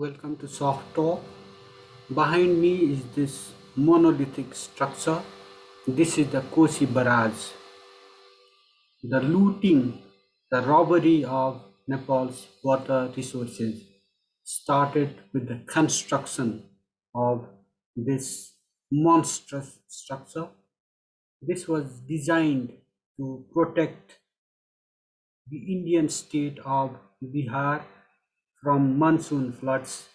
Welcome to Soft Talk. Behind me is this monolithic structure. This is the Kosi Barrage. The looting, the robbery of Nepal's water resources started with the construction of this monstrous structure. This was designed to protect the Indian state of Bihar from monsoon floods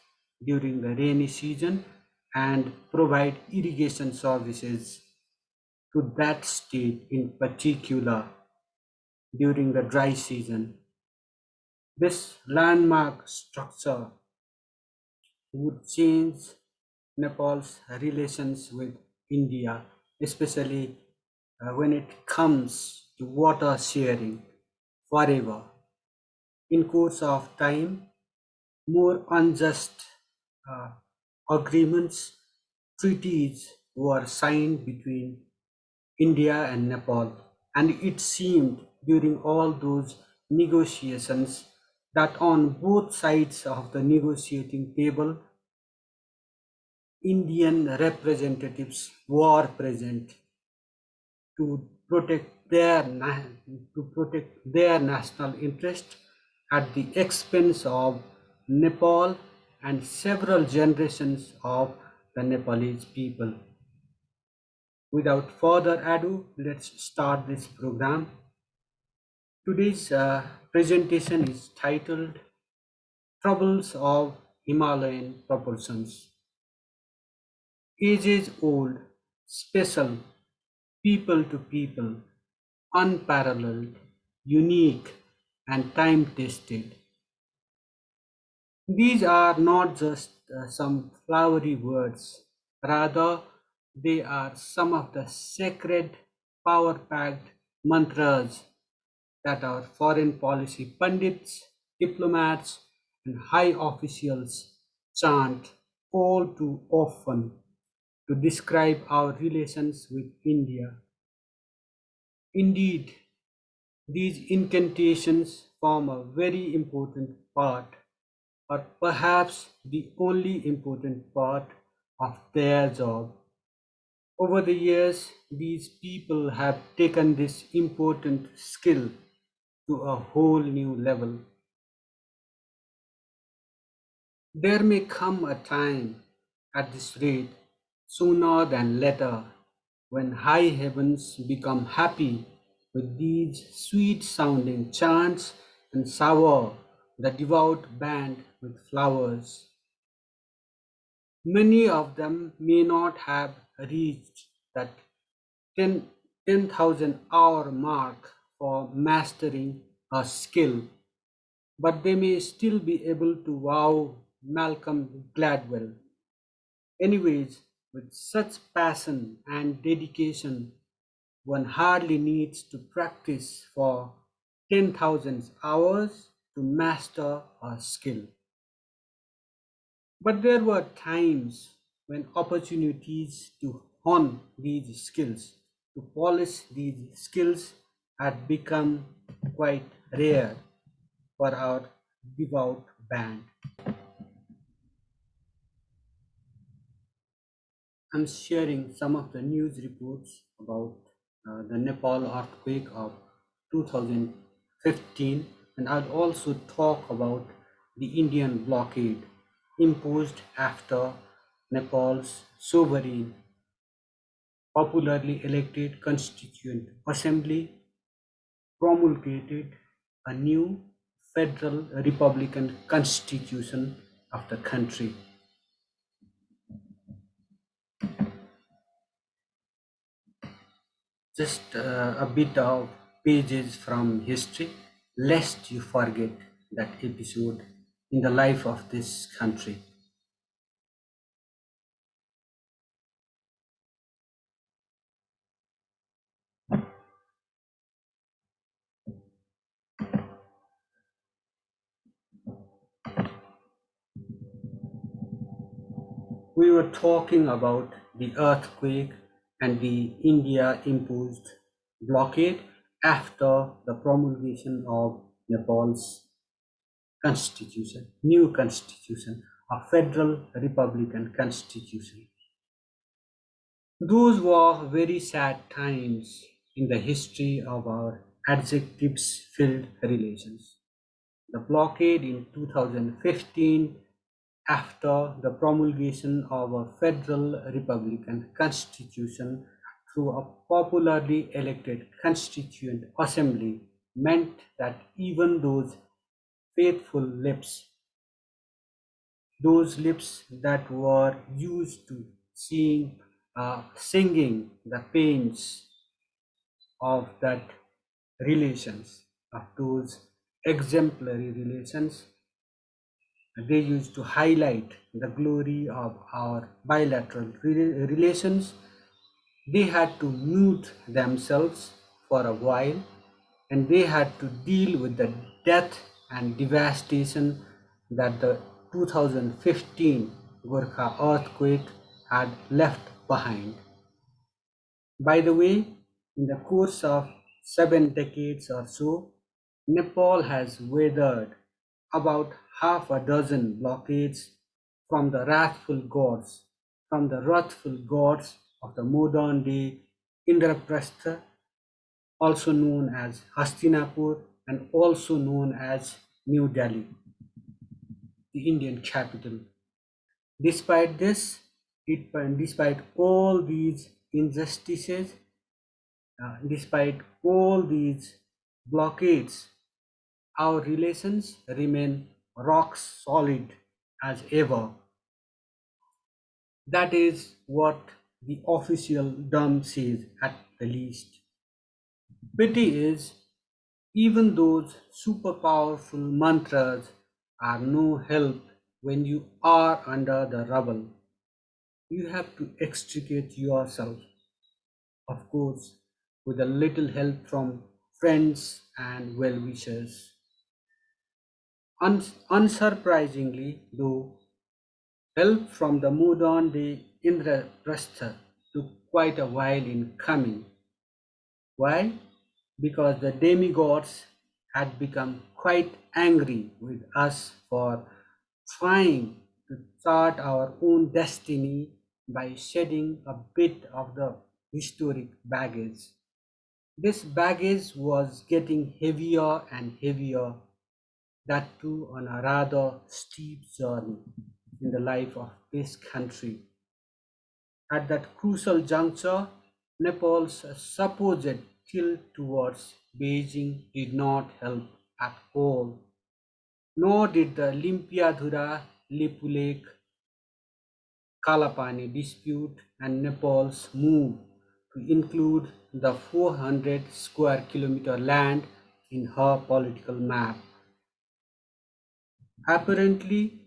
during the rainy season and provide irrigation services to that state in particular during the dry season. This landmark structure would change Nepal's relations with India, especially when it comes to water sharing forever. In course of time, more unjust uh, agreements, treaties were signed between India and Nepal, and it seemed during all those negotiations that on both sides of the negotiating table, Indian representatives were present to protect their national interest at the expense of Nepal and several generations of the Nepalese people. Without further ado, let's start this program. Today's presentation is titled Troubles of Himalayan Proportions. Ages old, special, people to people, unparalleled, unique, and time tested. These are not just some flowery words, rather, they are some of the sacred, power packed mantras that our foreign policy pundits, diplomats, and high officials chant all too often to describe our relations with India. Indeed, these incantations form a very important part, or perhaps the only important part of their job. Over the years, these people have taken this important skill to a whole new level. There may come a time at this rate, sooner than later, when high heavens become happy with these sweet sounding chants and shower the devout band with flowers. Many of them may not have reached that 10,000 hour mark for mastering a skill, but they may still be able to wow Malcolm Gladwell. Anyways, with such passion and dedication, one hardly needs to practice for 10,000 hours to master a skill. But there were times when opportunities to hone these skills, to polish these skills, had become quite rare for our devout band. I'm sharing some of the news reports about the Nepal earthquake of 2015, and I'll also talk about the Indian blockade imposed after Nepal's sovereign, popularly elected Constituent Assembly promulgated a new federal republican constitution of the country. Just a bit of pages from history, lest you forget that episode in the life of this country. We were talking about the earthquake and the India imposed blockade after the promulgation of Nepal's constitution, new constitution. a federal republican constitution. Those were very sad times in the history of our adjectives filled relations. The blockade in 2015, after the promulgation of a federal republican constitution through a popularly elected constituent assembly, meant that even faithful lips, those lips that were used to singing the pains of that relations, of those exemplary relations, they used to highlight the glory of our bilateral relations. They had to mute themselves for a while, and they had to deal with the death and devastation that the 2015 Gorkha earthquake had left behind. By the way, in the course of 7 decades or so, Nepal has weathered about half a dozen blockades from the wrathful gods of the modern day Indraprastha, also known as Hastinapur and also known as New Delhi, the Indian capital. Despite this, despite all these injustices, despite all these blockades, our relations remain rock solid as ever. That is what the official dom says at the least. Pity is, even those super powerful mantras are no help when you are under the rubble. You have to extricate yourself, of course, with a little help from friends and well wishers. Unsurprisingly, though, help from the modern day Indraprastha took quite a while in coming. Why? Because the demigods had become quite angry with us for trying to chart our own destiny by shedding a bit of the historic baggage. This baggage was getting heavier and heavier, that too on a rather steep journey in the life of this country. At that crucial juncture, Nepal's supposed tilt towards Beijing did not help at all, nor did the Limpiadhura Lipulek Kalapani dispute and Nepal's move to include the 400 square kilometer land in her political map. Apparently,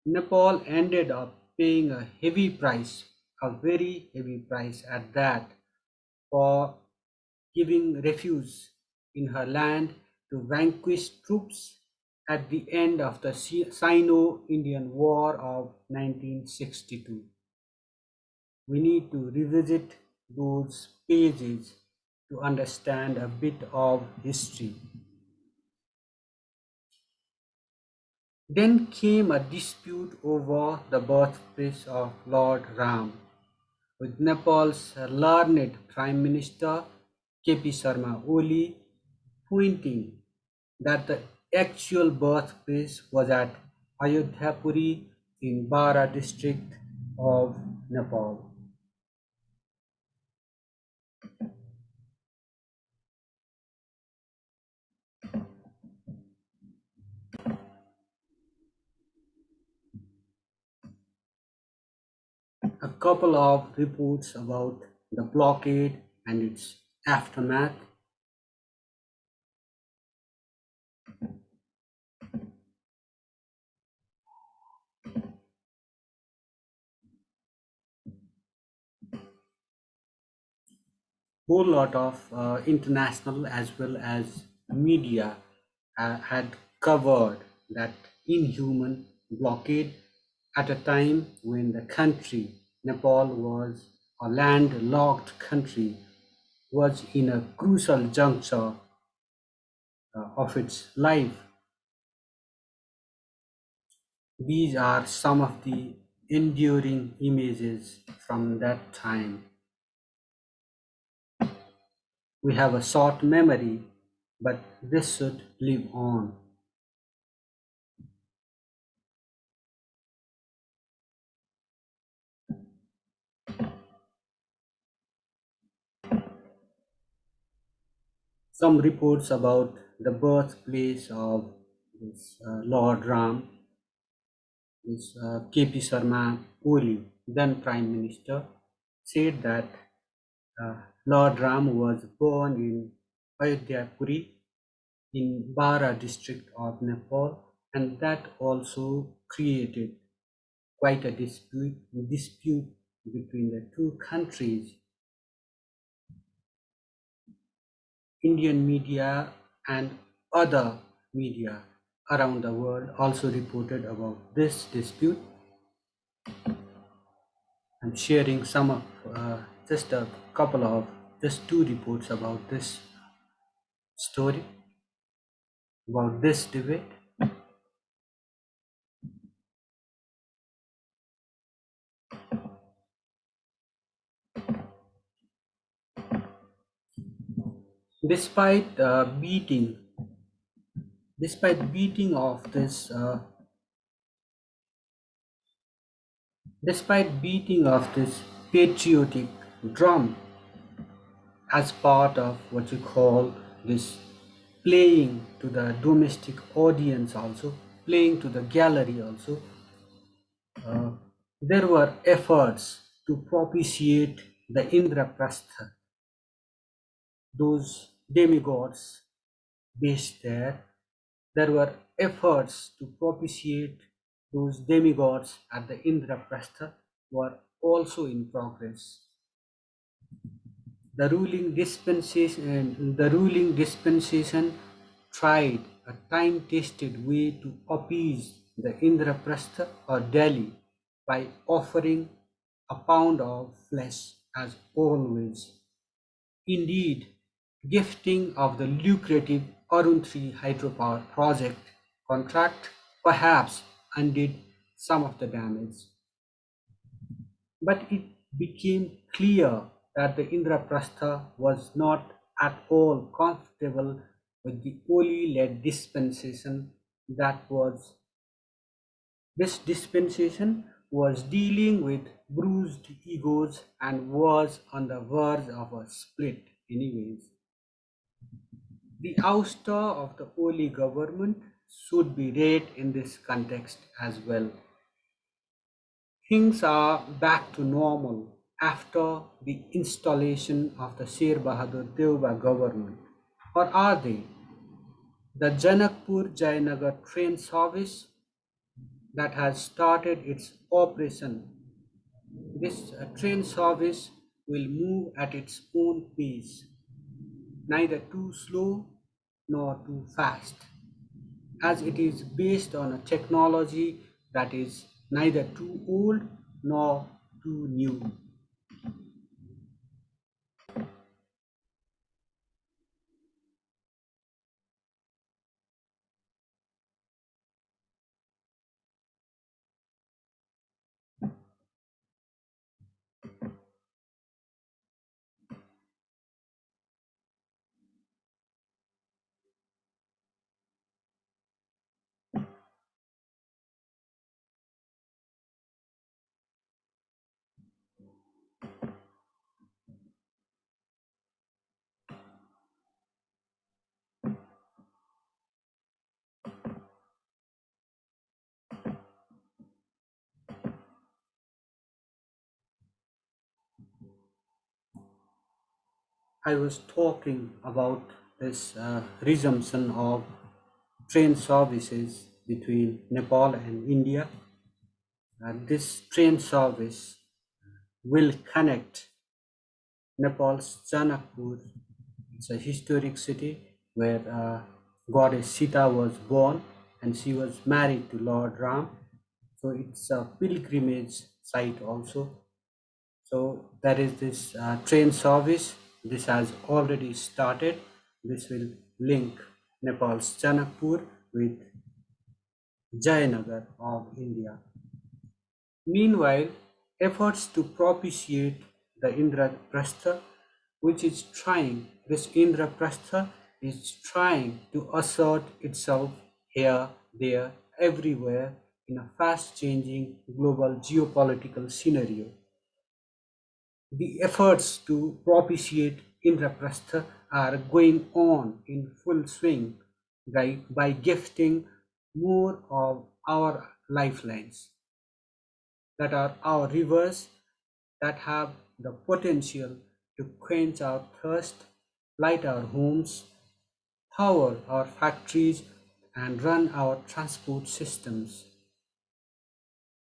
Nepal ended up paying a heavy price, a very heavy price at that, for giving refuge in her land to vanquished troops at the end of the Sino-Indian War of 1962. We need to revisit those pages to understand a bit of history. Then came a dispute over the birthplace of Lord Ram, with Nepal's learned Prime Minister KP Sharma Oli pointing that the actual birthplace was at Ayodhyapuri in Bara district of Nepal. A couple of reports about the blockade and its aftermath. Whole lot of international as well as media had covered that inhuman blockade at a time when the country, Nepal was a landlocked country, was in a crucial juncture of its life. These are some of the enduring images from that time. We have a short memory, but this should live on. Some reports about the birthplace of this Lord Ram, this KP Sharma Oli, then Prime Minister, said that uh, Lord Ram was born in Ayodhya Puri in Bara district of Nepal, and that also created quite a dispute between the two countries. Indian media and other media around the world also reported about this dispute. I'm sharing some of just a couple of just two reports about this story, about this debate. Despite beating, despite beating of this, despite beating of this patriotic drum as part of what you call this playing to the domestic audience, also playing to the gallery, also uh, there were efforts to propitiate the Indraprastha, those demigods based there. There were efforts to propitiate those demigods at the Indraprastha were also in progress. The ruling dispensation tried a time-tested way to appease the Indraprastha or Delhi by offering a pound of flesh as always. Indeed, gifting of the lucrative Arun 3 hydropower project contract perhaps undid some of the damage. But it became clear that the Indraprastha was not at all comfortable with the Oli-led dispensation. That was this dispensation was dealing with bruised egos and was on the verge of a split anyways. The ouster of the Oli government should be read in this context as well. Things are back to normal after the installation of the Sher Bahadur Deuba government. Or are they? The Janakpur Jaipur train service that has started its operation. This train service will move at its own pace, neither too slow nor too fast, as it is based on a technology that is neither too old nor too new. I was talking about this resumption of train services between Nepal and India. This train service will connect Nepal's Janakpur. It's a historic city where goddess Sita was born and she was married to Lord Ram. So it's a pilgrimage site also. So there is this train service. This has already started. This will link Nepal's Janakpur with Jayanagar of India. Meanwhile, efforts to propitiate the Indraprastha, this Indraprastha is trying to assert itself here, there, everywhere in a fast changing global geopolitical scenario. The efforts to propitiate Indraprastha are going on in full swing by gifting more of our lifelines, that are our rivers, that have the potential to quench our thirst, light our homes, power our factories, and run our transport systems.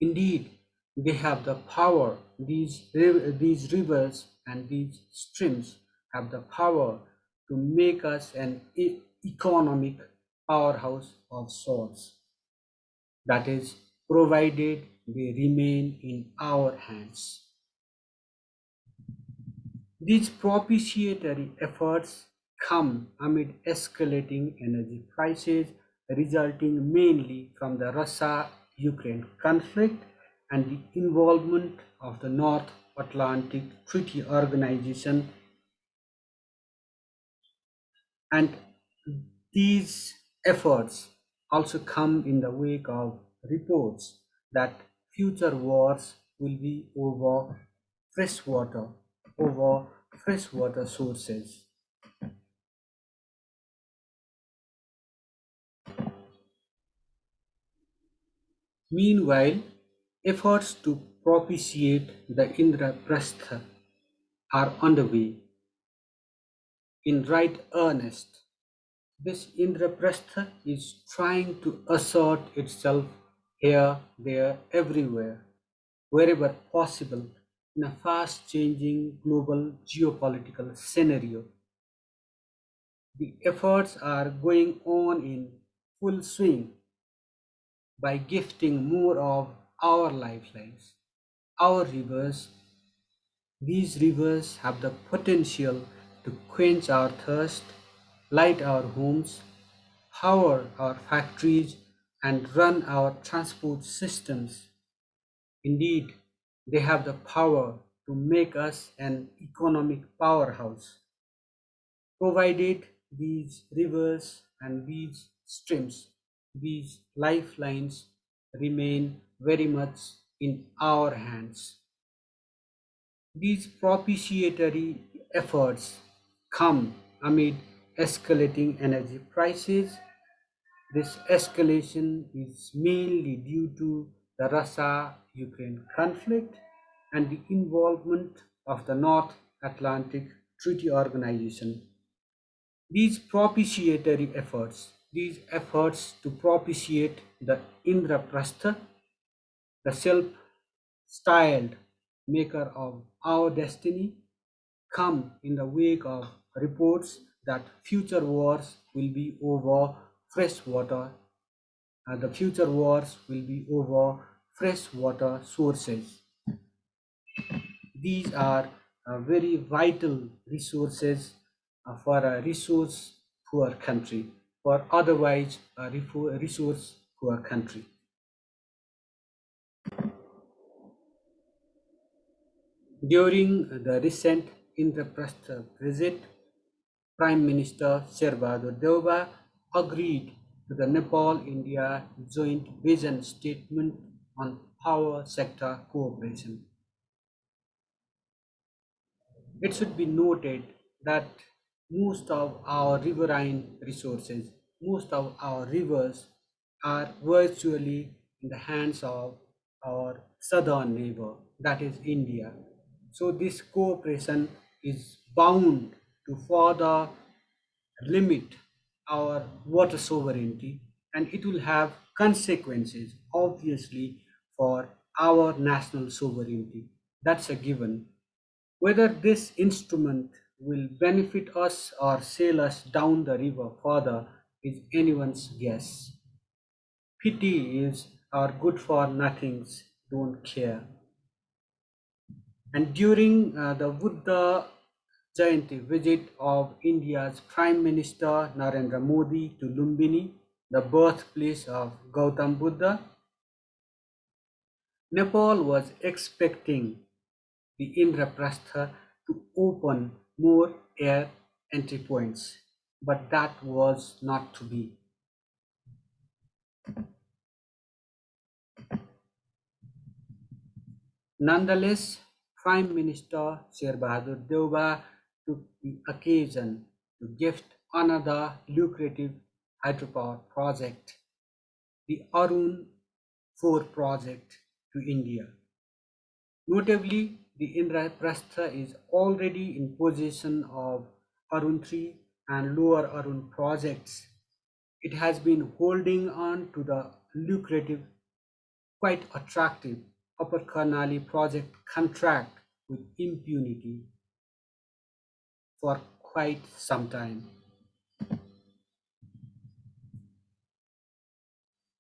Indeed, they have the power, these rivers and these streams have the power to make us an economic powerhouse of sorts. That is, provided they remain in our hands. These propitiatory efforts come amid escalating energy prices resulting mainly from the Russia-Ukraine conflict and the involvement of the North Atlantic Treaty Organization, and these efforts also come in the wake of reports that future wars will be freshwater over freshwater sources. Meanwhile, efforts to propitiate the Indraprastha are underway in right earnest. This Indraprastha is trying to assert itself here, there, everywhere, wherever possible, in a fast changing global geopolitical scenario. The efforts are going on in full swing by gifting more of our lifelines, our rivers. These rivers have the potential to quench our thirst, light our homes, power our factories, and run our transport systems. Indeed, they have the power to make us an economic powerhouse, provided these rivers and these streams, these lifelines remain very much in our hands. These propitiatory efforts come amid escalating energy prices. This escalation is mainly due to the Russia-Ukraine conflict and the involvement of the North Atlantic Treaty Organization. These efforts to propitiate the Indraprastha, the self-styled maker of our destiny, come in the wake of reports that future wars will be over freshwater. The future wars will be over freshwater sources. These are very vital resources for a resource poor country, for otherwise a resource poor country. During the recent Indraprastha visit, Prime Minister Sherbahadur Deuba agreed to the Nepal-India joint vision statement on power sector cooperation. It should be noted that most of our riverine resources, most of our rivers are virtually in the hands of our southern neighbor, that is India. So this cooperation is bound to further limit our water sovereignty, and it will have consequences, obviously, for our national sovereignty. That's a given. Whether this instrument will benefit us or sail us down the river further is anyone's guess. Pity is our good for nothings don't care. And during the Buddha Jayanti visit of India's Prime Minister Narendra Modi to Lumbini, the birthplace of Gautam Buddha, Nepal was expecting the Indraprastha to open more air entry points, but that was not to be. Nonetheless, Prime Minister Sher Bahadur Deuba took the occasion to gift another lucrative hydropower project, the Arun 4 project, to India. Notably, the Indraprastha is already in possession of Arun 3 and Lower Arun projects. It has been holding on to the lucrative, quite attractive Upper Karnali project contract with impunity for quite some time.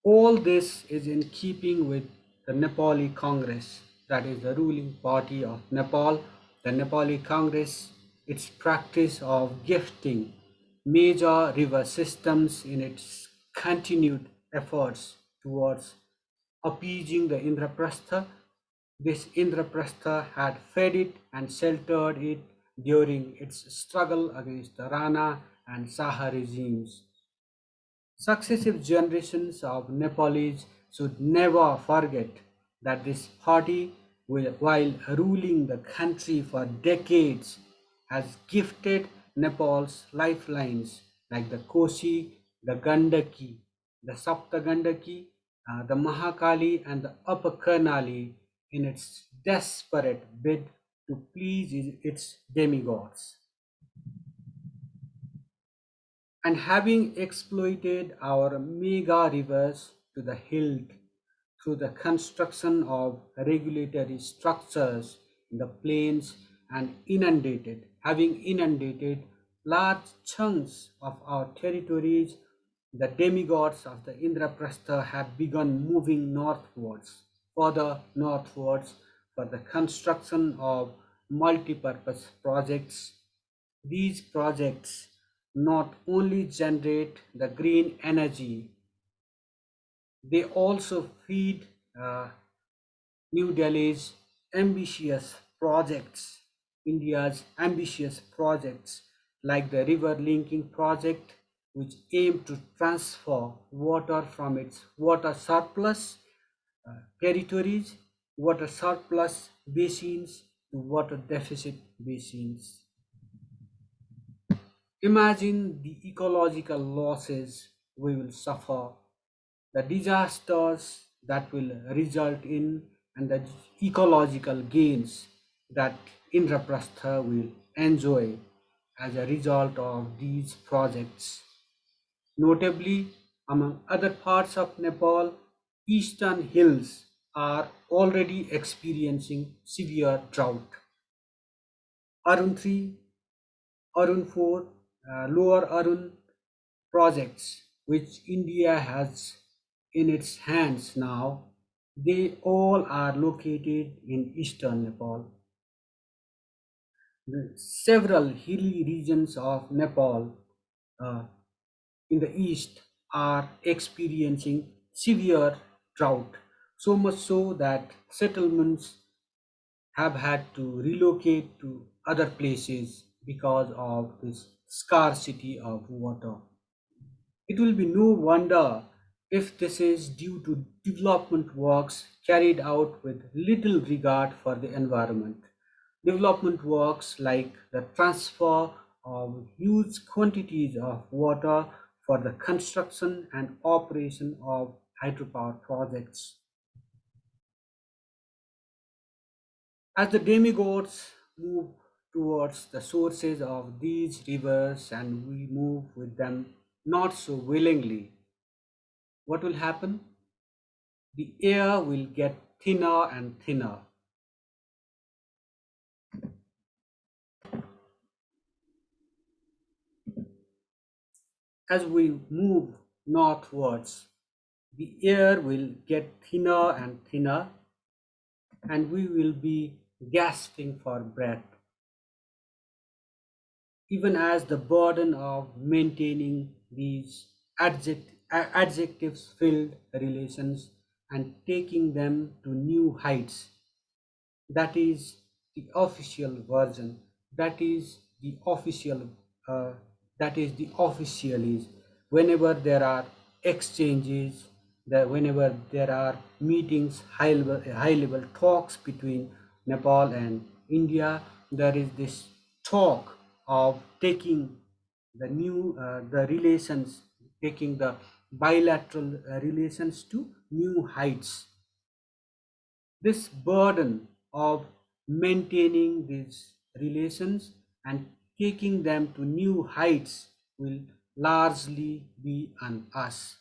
All this is in keeping with the Nepali Congress, that is the ruling party of Nepal. The Nepali Congress, its practice of gifting major river systems in its continued efforts towards appeasing the Indraprastha. This Indraprastha had fed it and sheltered it during its struggle against the Rana and Saha regimes. Successive generations of Nepalese should never forget that this party, while ruling the country for decades, has gifted Nepal's lifelines like the Kosi, the Gandaki, the Sapta Gandaki, the Mahakali, and the Upper Karnali in its desperate bid to please its demigods. And having exploited our mega rivers to the hilt through the construction of regulatory structures in the plains and having inundated large chunks of our territories, the demigods of the Indraprastha have begun moving northwards, further northwards, for the construction of multi-purpose projects. These projects not only generate the green energy, they also feed uh, New Delhi's ambitious projects, India's ambitious projects like the river linking project, which aim to transfer water from its territories, water surplus basins to water deficit basins. Imagine the ecological losses we will suffer, the disasters that will result in, and the ecological gains that Indraprastha will enjoy as a result of these projects. Notably, among other parts of Nepal, eastern hills are already experiencing severe drought. Arun 3, Arun 4, Lower Arun projects which India has in its hands now, they all are located in eastern Nepal. Several hilly regions of Nepal uh, in the east are experiencing severe drought, so much so that settlements have had to relocate to other places because of this scarcity of water. It will be no wonder if this is due to development works carried out with little regard for the environment. Development works like the transfer of huge quantities of water for the construction and operation of hydropower projects. As the demigods move towards the sources of these rivers and we move with them not so willingly, what will happen? The air will get thinner and thinner. As we move northwards, the air will get thinner and thinner, and we will be gasping for breath, even as the burden of maintaining these adjectives filled relations and taking them to new heights. That is the official version. That is the official, uh, that is the official is whenever there are exchanges, whenever there are meetings, high level talks between Nepal and India, there is this talk of taking the relations, taking the bilateral relations to new heights. This burden of maintaining these relations and taking them to new heights will largely be on us.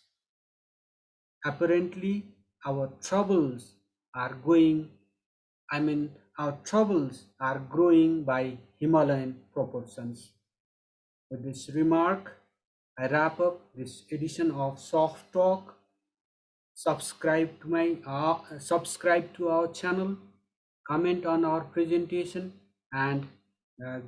Apparently, our troubles are going, I mean, our troubles are growing by Himalayan proportions. With this remark, I wrap up this edition of Soft Talk. Subscribe to our channel, comment on our presentation, and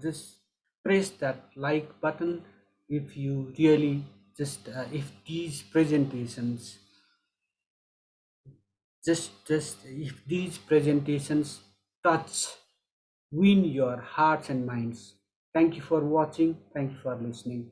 just press that like button if you really just if these presentations just if these presentations touch win your hearts and minds. Thank you for watching. Thank you for listening.